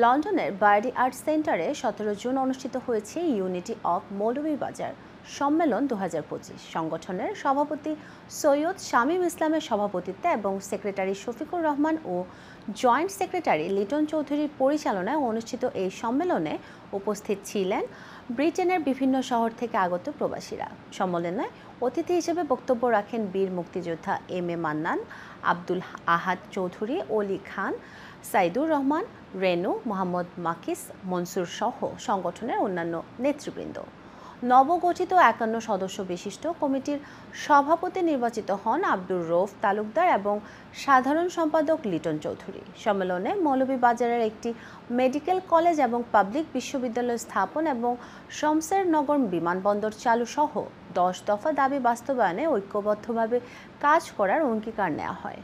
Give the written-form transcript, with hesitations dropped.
লন্ডনের birdie art সেন্টারে 17 June অনুষ্ঠিত হয়েছে ইউনিটি অফ মৌলভীবাজার সম্মেলন 2025। সংগঠনের সভাপতি সৈয়দ শামীম ইসলামের সভাপতিত্বে এবং সেক্রেটারি শফিকুর রহমান ও জয়েন্ট সেক্রেটারি লিটন চৌধুরীর পরিচালনায় অনুষ্ঠিত এই সম্মেলনে উপস্থিত ছিলেন ব্রিটেনের বিভিন্ন শহর থেকে আগত প্রবাসীরা। সম্মেলনে অতিথি হিসেবে বক্তব্য রাখেন বীর মুক্তিযোদ্ধা এম মান্নান, আব্দুল আহাদ চৌধুরী, অলি খান, সাইদুর রহমান, রেনু, মোহাম্মদ মাকিস, মনসুর সহ সংগঠনের অন্যান্য নেতৃবৃন্দ। নবগঠিত 51 সদস্য বিশিষ্ট কমিটির সভাপতি নির্বাচিত হন আব্দুর রৌফ তালুকদার এবং সাধারণ সম্পাদক লিটন চৌধুরী। সম্মেলনে মৌলভীবাজারের একটি মেডিকেল কলেজ এবং পাবলিক বিশ্ববিদ্যালয় স্থাপন এবং শমশেরনগর বিমানবন্দর চালু সহ 10 দফা দাবি বাস্তবায়নে ঐক্যবদ্ধভাবে কাজ করার অঙ্গীকার নেওয়া হয়।